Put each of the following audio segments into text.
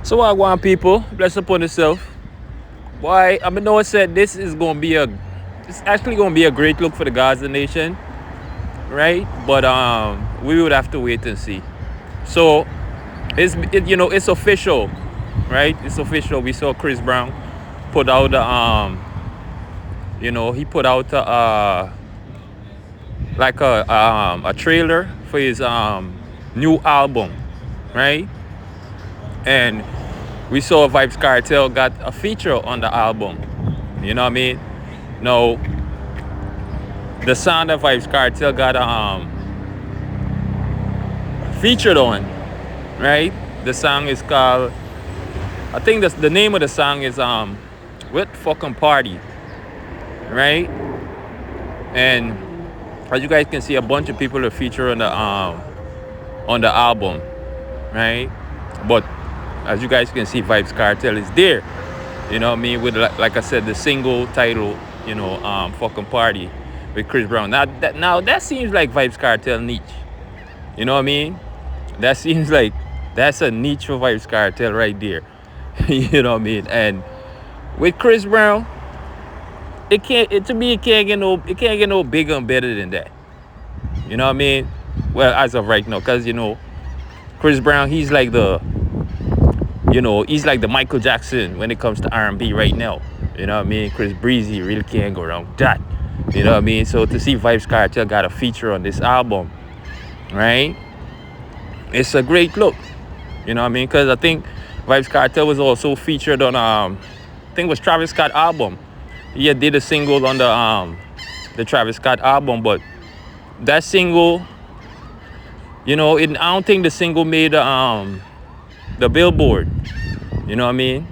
So I want people, bless upon yourself. Why I mean, Noah said this is gonna be it's actually gonna be a great look for the Gaza nation, right? But we would have to wait and see. So it's official, right? It's official. We saw Chris Brown put out he put out like a trailer for his new album, right? And we saw Vybz Kartel got a feature on the album. You know what I mean? No, the song that Vybz Kartel got featured on, right? The song is called, I think the name of the song is "What Fucking Party," right? And as you guys can see, a bunch of people are featured on the album, right? But as you guys can see, Vybz Kartel is there. You know what I mean? With like I said, the single title, "Fucking Party" with Chris Brown. Now that seems like Vybz Kartel niche. You know what I mean? That seems like that's a niche for Vybz Kartel right there. You know what I mean? And with Chris Brown, to me it can't get no bigger and better than that. You know what I mean? Well, as of right now, because Chris Brown, he's like the Michael Jackson when it comes to R&B right now. You know what I mean? Chris Breezy really can't go around that. You know what I mean? So to see Vybz Kartel got a feature on this album, right? It's a great look. You know what I mean? Because I think Vybz Kartel was also featured on I think it was Travis Scott album. He did a single on the Travis Scott album, but that single, I don't think the single made the Billboard. You know what I mean?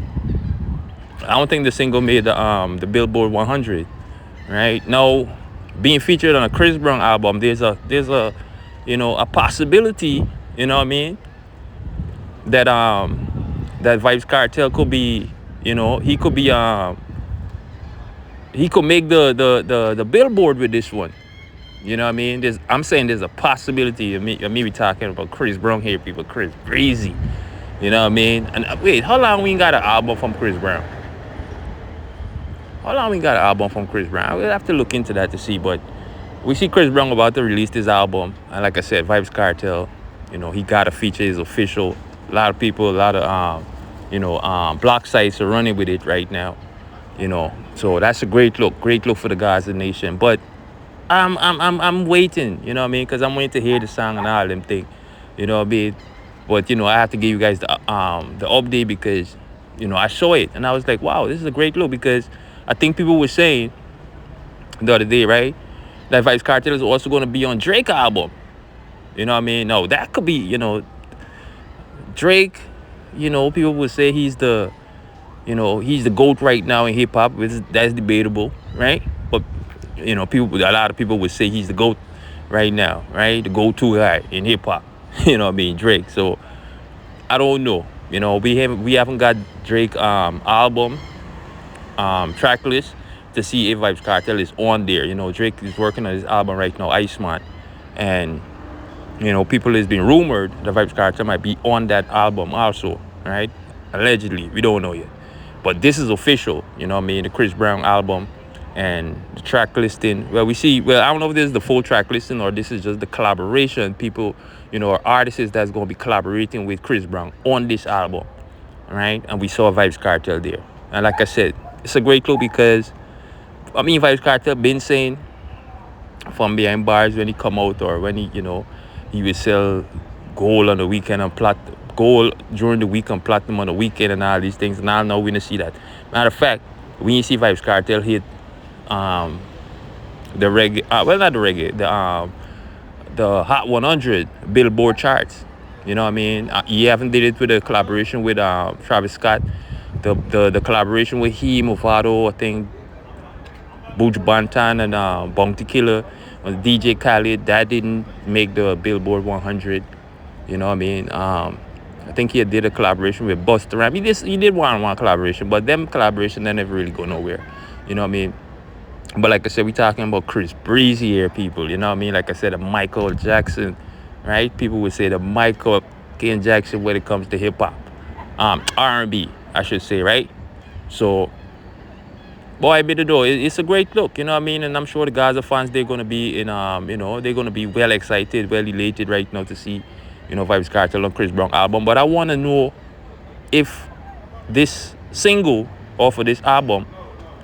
I don't think the single made the Billboard 100. Right now, being featured on a Chris Brown album, there's a a possibility. You know what I mean? That that Vybz Kartel could be, he could make the Billboard with this one. You know what I mean? I'm saying there's a possibility of me be talking about Chris Brown here, people. Chris Breezy. You know what I mean? And wait, how long we ain't got an album from Chris Brown? How long we got an album from Chris Brown? We'll have to look into that to see. But we see Chris Brown about to release this album. And like I said, Vybz Kartel, he got a feature. It's official. A lot of people, a lot of, block sites are running with it right now. So that's a great look for the Gaza nation. But I'm waiting, you know what I mean? Because I'm waiting to hear the song and all them things, you know what I mean? But I have to give you guys the update because I saw it and I was like, wow, this is a great look, because I think people were saying the other day, right, that Vybz Kartel is also going to be on Drake album. You know what I mean? No, that could be, Drake. People would say he's the GOAT right now in hip hop. That's debatable, right? But a lot of people would say he's the GOAT right now, right? The go-to guy in hip hop. You know what I mean? Drake. So I don't know. We haven't got Drake album track list to see if Vybz Kartel is on there. Drake is working on his album right now, Iceman, and people has been rumored that Vybz Kartel might be on that album also, right? Allegedly, we don't know yet, but this is official. You know what I mean? The Chris Brown album and the track listing. Well, I don't know if this is the full track listing or this is just the collaboration. People, or artists that's going to be collaborating with Chris Brown on this album, right? And we saw Vybz Kartel there. And like I said, it's a great clue because, Vybz Kartel been saying from behind bars when he come out, or when he would sell gold on the weekend and gold during the week and platinum on the weekend and all these things. Now we're going to see that. Matter of fact, when you see Vybz Kartel hit the reggae, not the reggae, the Hot 100 Billboard charts. You know what I mean? He haven't did it with a collaboration with Travis Scott. The collaboration with Movado, I think, Buju Banton and Bounty Killer, DJ Khaled, that didn't make the Billboard 100. You know what I mean? I think he did a collaboration with Busta Rhymes. He did one collaboration, but them collaboration, they never really go nowhere. You know what I mean? But like I said, we talking about Chris Breezy here, people. You know what I mean? Like I said, a Michael Jackson, right? People would say the Michael Jackson when it comes to hip hop. R&B, I should say, right? So, boy, bit though, it's a great look, you know what I mean? And I'm sure the Gaza fans, they're gonna be in, they're gonna be well excited, well elated right now to see, Vybz Kartel and Chris Brown album. But I want to know if this single off of this album,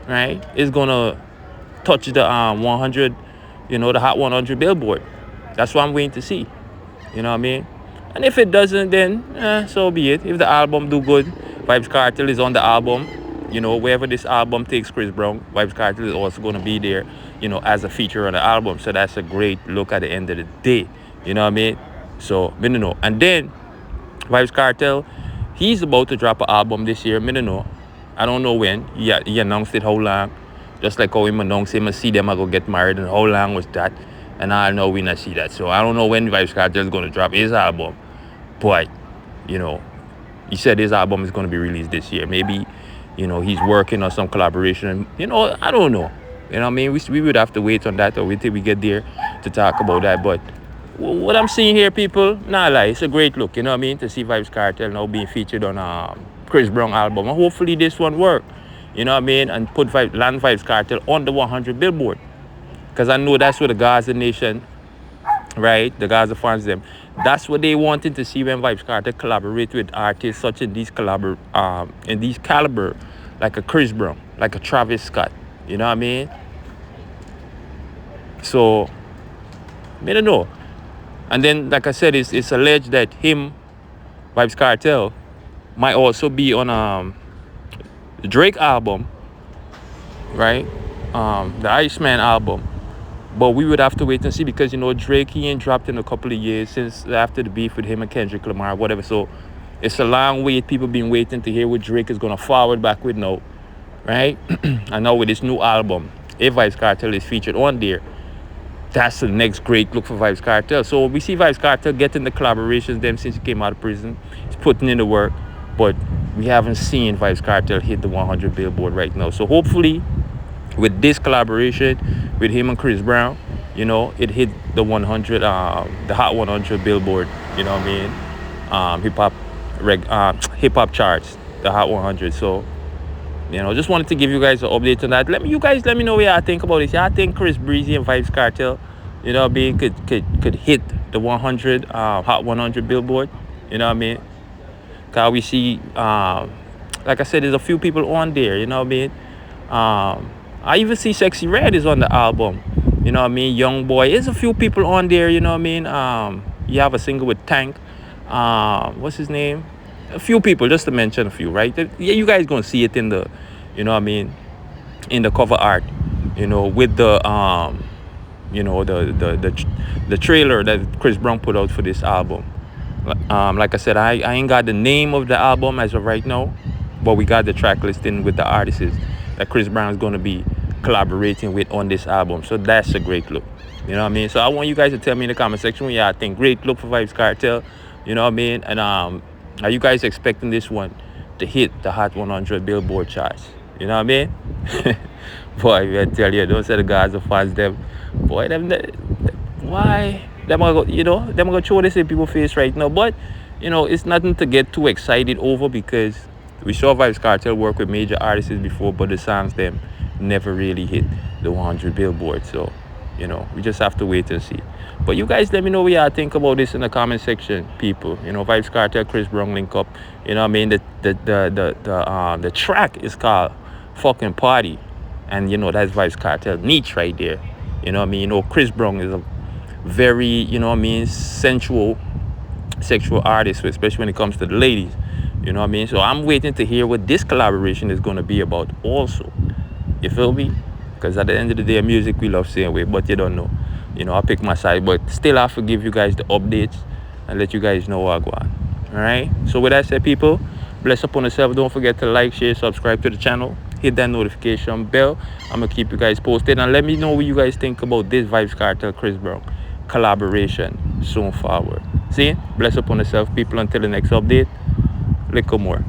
right, is gonna touch the 100, the Hot 100 Billboard. That's what I'm waiting to see. You know what I mean? And if it doesn't, then so be it. If the album do good, Vybz Kartel is on the album. Wherever this album takes Chris Brown, Vybz Kartel is also going to be there, as a feature on the album. So that's a great look at the end of the day. You know what I mean? So, I don't know. And then, Vybz Kartel, he's about to drop an album this year. I don't know. I don't know when. He announced it how long. Just like how him announced him, I see them, I go get married. And how long was that? And I know we not see that. So, I don't know when Vybz Kartel is going to drop his album. But, he said his album is going to be released this year. Maybe, he's working on some collaboration. I don't know. You know what I mean? We would have to wait on that or wait till we get there to talk about that. But what I'm seeing here, people, nah lie, it's a great look, you know what I mean? To see Vybz Kartel now being featured on Chris Brown album. And hopefully this one work, you know what I mean? And land Vybz Kartel on the 100 Billboard. Because I know that's what the Gaza Nation, right? The Gaza fans, them. That's what they wanted to see when Vybz Kartel collaborate with artists such in these caliber, like a Chris Brown, like a Travis Scott. You know what I mean? So, I don't know. And then, like I said, it's alleged that him, Vybz Kartel, might also be on the Drake album, right? The Iceman album. But we would have to wait and see because, Drake, he ain't dropped in a couple of years since after the beef with him and Kendrick Lamar, whatever. So it's a long wait. People been waiting to hear what Drake is going to forward back with now, right? And now with this new album, if Vybz Kartel is featured on there, that's the next great look for Vybz Kartel. So we see Vybz Kartel getting the collaborations them since he came out of prison. He's putting in the work, but we haven't seen Vybz Kartel hit the 100 Billboard right now. So hopefully, with this collaboration with him and Chris Brown, it hit the 100, the Hot 100 Billboard. You know what I mean? Hip hop charts, the Hot 100. So, just wanted to give you guys an update on that. Let me know what y'all think about this. Y'all think Chris Breezy and Vybz Kartel, could hit the 100 Hot 100 Billboard? You know what I mean? Cause we see, like I said, there's a few people on there. You know what I mean? I even see Sexy Red is on the album. You know what I mean? Young Boy. There's a few people on there. You know what I mean? You have a single with Tank. What's his name? A few people, just to mention a few, right? Yeah, you guys gonna see it in the, you know what I mean, in the cover art, with the the trailer that Chris Brown put out for this album. Like I said, I ain't got the name of the album as of right now, but we got the track listing with the artists that Chris Brown is gonna be collaborating with on this album. So that's a great look. You know what I mean? So I want you guys to tell me in the comment section what y'all think. Great look for Vybz Kartel. You know what I mean? And are you guys expecting this one to hit the Hot 100 Billboard charts? You know what I mean? Boy, I tell you, those are the guys who fans them. Boy, why? Them are gonna throw this in people's face right now. But, it's nothing to get too excited over because we saw Vybz Kartel work with major artists before, but the songs them never really hit the 100 Billboard. So, we just have to wait and see. But you guys let me know what y'all think about this in the comment section, people. Vybz Kartel, Chris Brown link up. You know what I mean? The track is called Fucking Party. And, that's Vybz Kartel niche right there. You know what I mean? Chris Brown is a very, sensual, sexual artist, especially when it comes to the ladies. You know what I mean? So I'm waiting to hear what this collaboration is going to be about also. You feel me? Because at the end of the day, music we love same way, but you don't know. I'll pick my side, but still I have to give you guys the updates and let you guys know what I go on. All right? So with that said, people, bless upon yourself. Don't forget to like, share, subscribe to the channel. Hit that notification bell. I'm going to keep you guys posted. And let me know what you guys think about this Vybz Kartel, Chris Brown collaboration soon forward. See? Bless upon yourself, people. Until the next update. Little more.